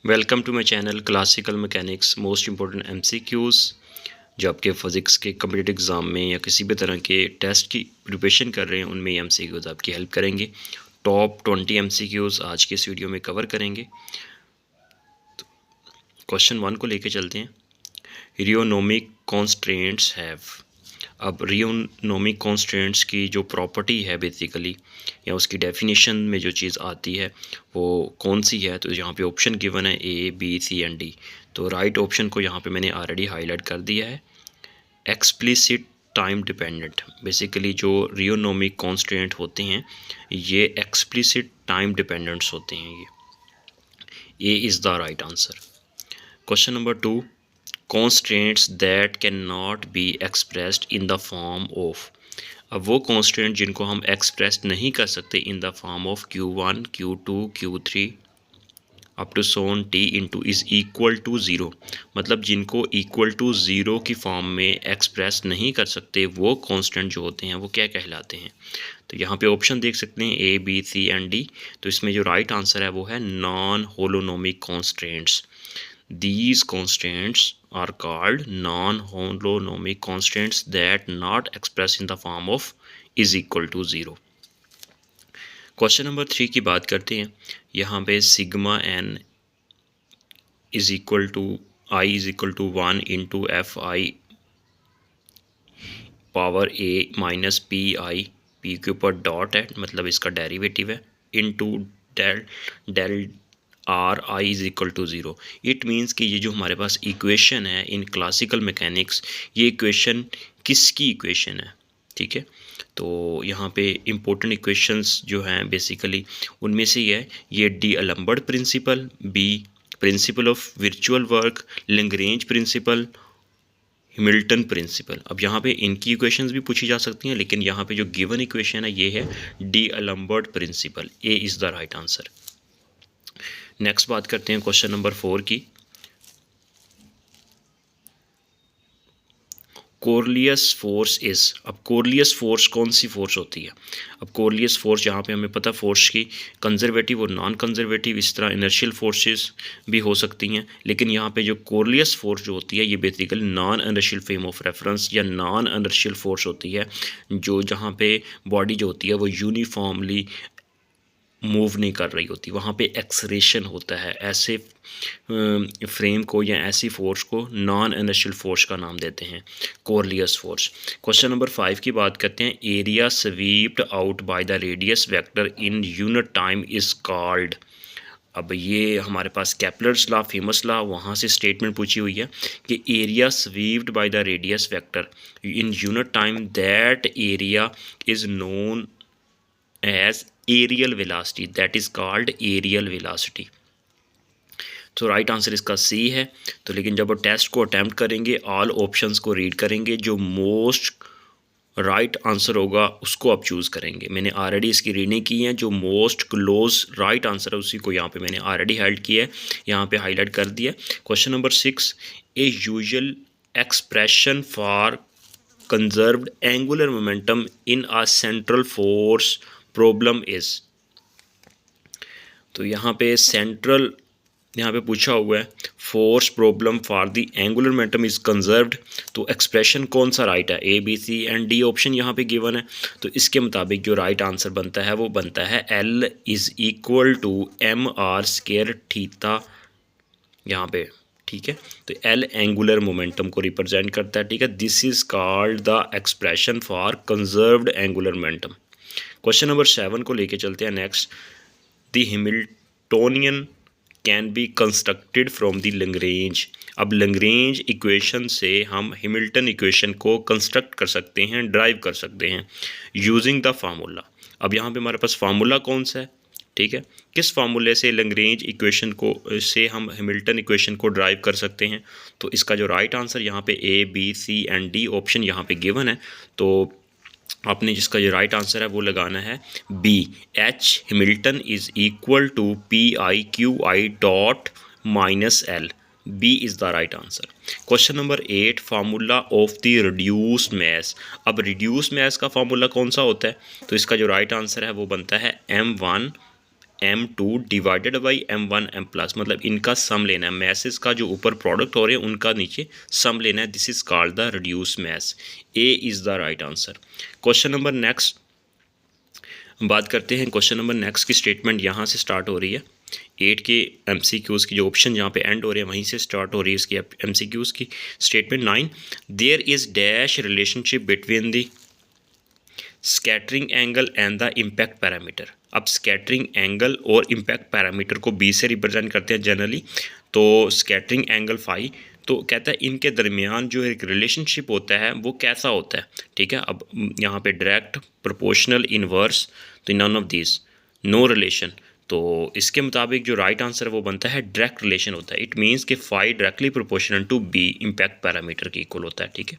Welcome to my channel classical mechanics most important MCQs. जो आपके physics के competitive exam में या किसी भी तरह के टेस्ट की प्रिपरेशन कर रहे हैं उनमें ये एमसीक्यूज़ आपकी हेल्प करेंगे। टॉप 20 एमसीक्यूज़ आज के इस वीडियो में कवर करेंगे। तो क्वेश्चन 1 को लेके चलते हैं। रियोनोमिक कॉन्स्ट्रेंट्स हैव। अब रियोनोमिक कॉन्स्ट्रेंट्स की जो प्रॉपर्टी है बेसिकली या उसकी डेफिनेशन में जो चीज़ आती है वो कौन सी है, तो यहाँ पे ऑप्शन गिवन है A B C and D. तो राइट ऑप्शन को यहाँ पे मैंने ऑलरेडी हाईलाइट कर दिया है। एक्सप्लिसिट टाइम डिपेंडेंट, बेसिकली जो रियोनोमिक कॉन्स्ट्रेंट होते हैं ये एक्सप्लिसिट टाइम डिपेंडेंट्स होते हैं। ये is the right answer. Question number 2, constraints that can not be expressed in the form of. अब वो कॉन्स्टेंट जिनको हम एक्सप्रेस नहीं कर सकते in the form of Q1 Q2 Q3 up to son T into is equal to zero, मतलब जिनको equal to zero की फॉर्म में एक्सप्रेस नहीं कर सकते वो कॉन्स्टेंट जो होते हैं वो क्या कहलाते हैं। तो यहाँ पे ऑप्शन देख सकते हैं A B C and D। तो इसमें जो राइट आंसर है वो है non holonomic constants. These constants are called non-holonomic constants that not expressed in the form of is equal to 0। Question number 3 की बात करते हैं। यहाँ पे sigma n is equal to I is equal to 1 into F I power a minus P I, P के ऊपर dot है मतलब इसका डेरिवेटिव है, into del del R I is equal to zero. It means कि ये जो हमारे पास इक्वेशन है इन क्लासिकल मैकेनिक्स, ये इक्वेशन किसकी इक्वेशन है, ठीक है। तो यहाँ पे इम्पोर्टेंट इक्वेशंस जो हैं बेसिकली उनमें से ही है ये d'Alembert principle, B principle of virtual work, Lagrange principle, Hamilton principle. अब यहाँ पे इनकी इक्वेशंस भी पूछी जा सकती हैं, लेकिन यहाँ पे जो गिवन इक्वेशन है ये है d'Alembert principle. A is the right answer. Next बात करते हैं क्वेश्चन नंबर 4 की। Coriolis force is. अब कोरलियस फोर्स कौन सी फोर्स होती है। अब कोरलियस फोर्स यहाँ पे हमें पता फोर्स की कंजर्वेटिव और नॉन कंजर्वेटिव इस तरह इनर्शियल फोर्सेस भी हो सकती हैं, लेकिन यहाँ पे जो कोरलियस फोर्स जो होती है ये basically non inertial frame of reference या नॉन इनर्शियल फोर्स होती है, जो जहाँ पे बॉडी जो होती है वो यूनिफॉर्मली मूव नहीं कर रही होती, वहाँ पे एक्सरेशन होता है। ऐसे फ्रेम को या ऐसी फोर्स को नॉन इनर्शियल फोर्स का नाम देते हैं कोरलियस फोर्स। क्वेश्चन नंबर 5 की बात करते हैं। Area swept out by the radius vector in unit time is called. अब ये हमारे पास केपलर्स लॉ, फेमस लॉ, वहाँ से स्टेटमेंट पूछी हुई है कि area swept by the radius vector in unit time, that area is known as areal velocity, that is called areal velocity. तो राइट आंसर इसका सी है। तो लेकिन जब आप टेस्ट को अटैम्प्ट करेंगे ऑल ऑप्शंस को रीड करेंगे, जो मोस्ट राइट आंसर होगा उसको आप चूज़ करेंगे। मैंने ऑलरेडी इसकी रीडिंग की है, जो मोस्ट क्लोज राइट आंसर है उसी को यहाँ पे मैंने ऑलरेडी हाईलाइट किया है, यहाँ पे हाईलाइट कर दिया। Question number 6, a usual expression for conserved angular momentum in a central force problem is. तो यहाँ पे सेंट्रल यहाँ पे पूछा हुआ है force problem for the angular momentum is conserved, तो एक्सप्रेशन कौन सा राइट है, A B C and D option यहाँ पे गिवन है। तो इसके मुताबिक जो राइट आंसर बनता है वो बनता है L is equal to M R square theta यहाँ पे, ठीक है। तो एल एंगुलर मोमेंटम को रिप्रेजेंट करता है, ठीक है। This is called the expression for conserved angular momentum. Question number 7 को लेके चलते हैं next. The Hamiltonian can be constructed from the Lagrange. अब लैग्रेंज इक्वेशन से हम हैमिल्टन इक्वेशन को कंस्ट्रक्ट कर सकते हैं, ड्राइव कर सकते हैं यूजिंग द फार्मूला। अब यहाँ पे हमारे पास फार्मूला कौन सा है, ठीक है। किस फार्मूले से लैग्रेंज इक्वेशन को से हम हैमिल्टन इक्वेशन को ड्राइव कर सकते हैं। तो इसका जो राइट आंसर यहाँ पे A B C and D option यहाँ पे गिवन है। तो आपने जिसका जो राइट आंसर है वो लगाना है B, H Hamilton is equal to P I Q I dot minus L. B is the right answer. Question number 8, formula of the reduce mass. अब रिड्यूस मैस का फार्मूला कौन सा होता है, तो इसका जो राइट आंसर है वो बनता है M1 M2 divided by M1 M plus, मतलब इनका सम लेना है, मैसेस का जो ऊपर प्रोडक्ट हो रहे हैं उनका नीचे सम लेना है। This is called the reduce mess. A is the right answer. Question number next बात करते हैं। क्वेश्चन नंबर नेक्स्ट की स्टेटमेंट यहाँ से स्टार्ट हो रही है। 8 के MCQs की जो ऑप्शन यहाँ पे एंड हो रहे हैं वहीं से स्टार्ट हो रही है इसकी MCQs की statement. 9 there is dash relationship between the scattering angle and the impact parameter. अब स्कैटरिंग एंगल और इम्पैक्ट पैरामीटर को बी से रिप्रेजेंट करते हैं जनरली, तो स्कैटरिंग एंगल फाई, तो कहता है इनके दरमियान जो एक रिलेशनशिप होता है वो कैसा होता है। ठीक है, अब यहाँ पे डायरेक्ट, प्रोपोर्शनल, इनवर्स, तो none of this, no relation. तो इसके मुताबिक जो राइट आंसर वो बनता है डायरेक्ट रिलेशन होता है। इट मीन्स कि phi directly proportional to B impact parameter के इक्वल होता है। ठीक है,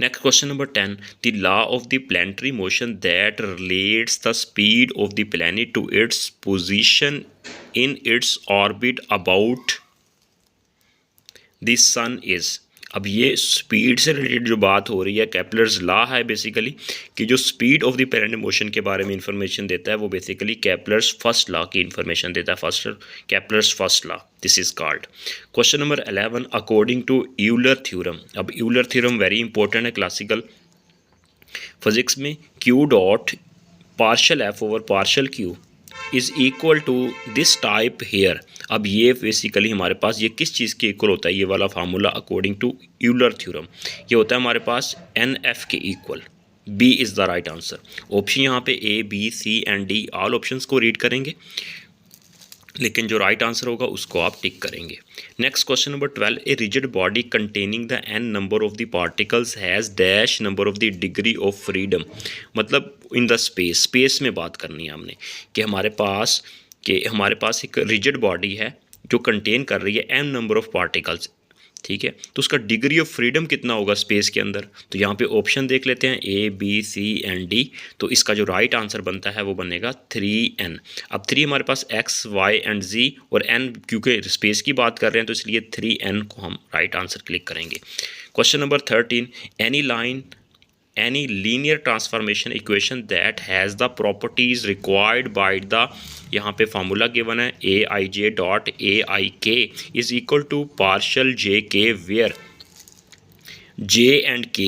next question number 10, the law of the planetary motion that relates the speed of the planet to its position in its orbit about the sun is। अब ये speed से related जो बात हो रही है, केपलर्स लॉ है बेसिकली कि जो speed of the planet motion के बारे में इंफॉर्मेशन देता है वो बेसिकली केपलर्स फर्स्ट लॉ की इंफॉर्मेशन देता है। Kepler's first law, this is called. Question number 11, according to Euler theorem. अब यूलर थ्योरम वेरी इंपॉर्टेंट है क्लासिकल फिजिक्स में। Q dot partial F over partial Q is equal to this type here. अब ये basically हमारे पास ये किस चीज़ के इक्वल होता है, ये वाला formula according to Euler theorem ये होता है हमारे पास NF के equal. B is the right answer. Option यहाँ पे A B C and D all options को रीड करेंगे, लेकिन जो राइट आंसर होगा उसको आप टिक करेंगे। Next question number 12, a rigid body containing the n number of the particles has dash number of the degree of freedom. मतलब in the space में बात करनी है हमने कि हमारे पास एक रिजिड बॉडी है जो कंटेन कर रही है m नंबर ऑफ पार्टिकल्स। ठीक है, तो उसका डिग्री ऑफ फ्रीडम कितना होगा स्पेस के अंदर। तो यहाँ पे ऑप्शन देख लेते हैं A B C and D। तो इसका जो राइट आंसर बनता है वो बनेगा 3n। अब 3 हमारे पास X Y and Z और n क्योंकि स्पेस की बात कर रहे हैं तो इसलिए 3n को हम राइट आंसर क्लिक करेंगे। Question number 13, any linear transformation equation that has the properties required by the, यहाँ पे फार्मूला गिवन है aij dot aik is equal to partial jk where j and k,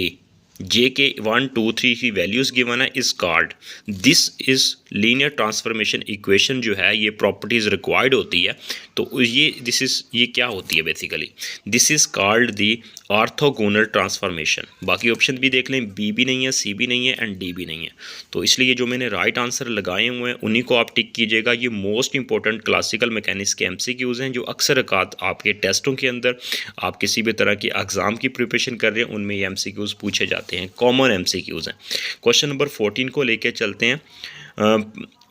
j के 1 2 3 की values given है इस card. This is linear transformation equation जो है ये प्रॉपर्टीज़ रिक्वायर्ड होती है। तो ये क्या होती है basically, this is called the orthogonal transformation. बाकी ऑप्शन भी देख लें, बी भी नहीं है, सी भी नहीं है एंड डी भी नहीं है। तो इसलिए जो मैंने राइट आंसर लगाए हुए हैं उन्हीं को आप टिक कीजिएगा। ये मोस्ट इंपॉर्टेंट क्लासिकल मैकेनिक्स के MCQs हैं जो अक्सर अकात आपके टेस्टों के अंदर आप किसी भी तरह की एग्ज़ाम की प्रिपरेशन कर रहे हैं उनमें ये MCQs पूछे जाते हैं, कॉमन MCQs हैं। क्वेश्चन नंबर 14 को लेके चलते हैं।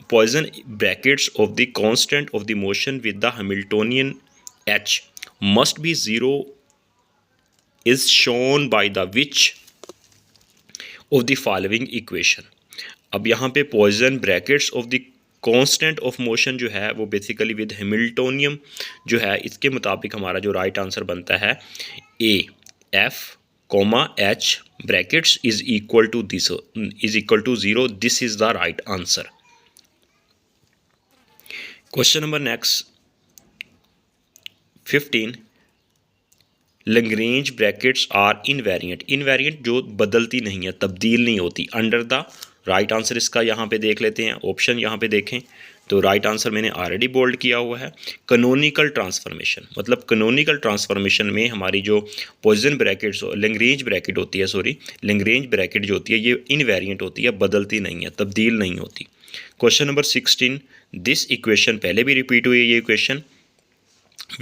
Poisson brackets of the constant of the motion with the Hamiltonian h must be 0 is shown by the which of the following equation। अब यहाँ पे Poisson brackets of the constant of motion जो है वो बेसिकली विद Hamiltonian जो है इसके मुताबिक हमारा जो राइट आंसर बनता है A F H brackets is equal to 0। This is the right answer. Question number next 15, Lagrange brackets are invariant जो बदलती नहीं है, तब्दील नहीं होती। अंडर द राइट आंसर इसका यहाँ पे देख लेते हैं, ऑप्शन यहाँ पे देखें तो राइट आंसर मैंने ऑलरेडी बोल्ड किया हुआ है। कैनोनिकल ट्रांसफॉर्मेशन, मतलब कैनोनिकल ट्रांसफॉर्मेशन में हमारी जो पॉइसन ब्रैकेट्स लैग्रेंज ब्रैकेट होती है, लैग्रेंज ब्रैकेट जो होती है ये इनवेरिएंट होती है, बदलती नहीं है, तब्दील नहीं होती। क्वेश्चन नंबर 16, दिस इक्वेशन पहले भी रिपीट हुई है ये equation,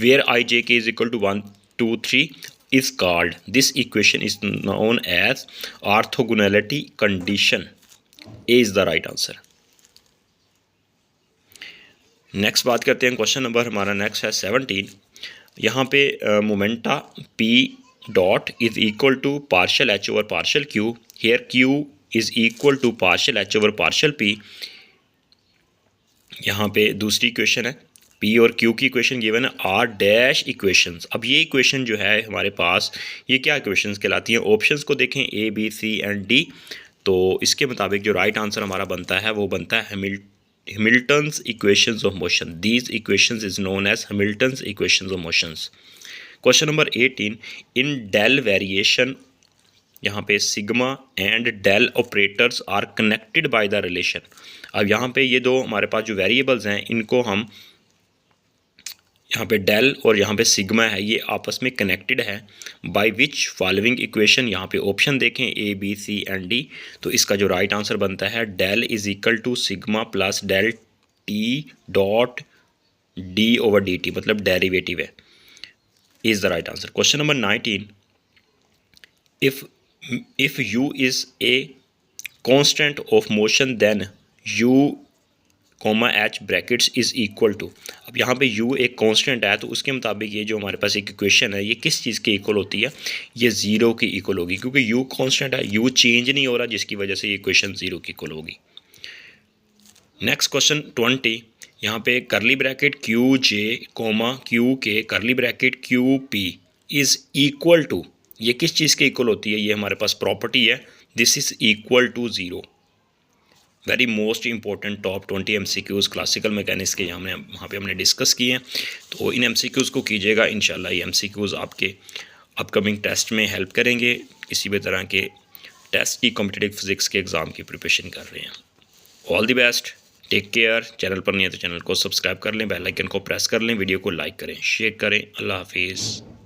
where I J K is equal to 1 2 3 is called, this equation is known as orthogonality condition. A is the right answer. Next बात करते हैं, क्वेश्चन नंबर हमारा नेक्स्ट है 17। यहाँ पे momenta P dot is equal to partial H over partial Q, here Q is equal to partial H over partial P. यहाँ पे दूसरी इक्वेशन है, पी और क्यू की इक्वेशन गिवन है आर डैश इक्वेशंस। अब ये इक्वेशन जो है हमारे पास ये क्या इक्वेशंस कहलाती हैं, ऑप्शंस को देखें A B C and D। तो इसके मुताबिक जो राइट आंसर हमारा बनता है वो बनता है Hamilton's equations of motion. These equations is known as Hamilton's equations of motions. Question number 18. In del variation, यहाँ पे sigma and del operators are connected by the relation. अब यहाँ पे ये दो हमारे पास जो वेरिएबल्स हैं इनको हम यहाँ पे डेल और यहाँ पे सिग्मा है, ये आपस में कनेक्टेड है. बाय विच फॉलोइंग इक्वेशन, यहाँ पे ऑप्शन देखें A B C and D. तो इसका जो राइट आंसर बनता है del is equal to sigma plus del T dot D over D T, मतलब डेरिवेटिव है, is the right answer. Question number 19. if u is a constant of motion then u h brackets is equal to. अब यहाँ पे u एक constant है, तो उसके मुताबिक ये जो हमारे पास एक इक्वेशन है ये किस चीज़ के इक्वल होती है, ये ज़ीरो की इक्वल होगी, क्योंकि u कांस्टेंट है, u चेंज नहीं हो रहा, जिसकी वजह से ये इक्वेशन ज़ीरो की इक्वल होगी. Next question 20. यहाँ पे करली bracket Q J Q K curly bracket Q P is equal to, ये किस चीज़ के इक्वल होती है, ये हमारे पास प्रॉपर्टी है, this is equal to zero. Very most important top 20 MCQs classical mechanics के वहाँ पे हमने डिस्कस किए हैं. तो इन MCQs को कीजिएगा, इंशाल्लाह ये MCQs आपके अपकमिंग टेस्ट में हेल्प करेंगे. किसी भी तरह के टेस्ट की कॉम्पिटिटिव फिजिक्स के एग्ज़ाम की प्रिपरेशन कर रहे हैं. All the best, take care. Channel पर नहीं है तो चैनल को सब्सक्राइब कर लें, बेल आइकन को प्रेस कर लें, वीडियो को लाइक करें, शेयर करें. अल्लाह हाफिज़.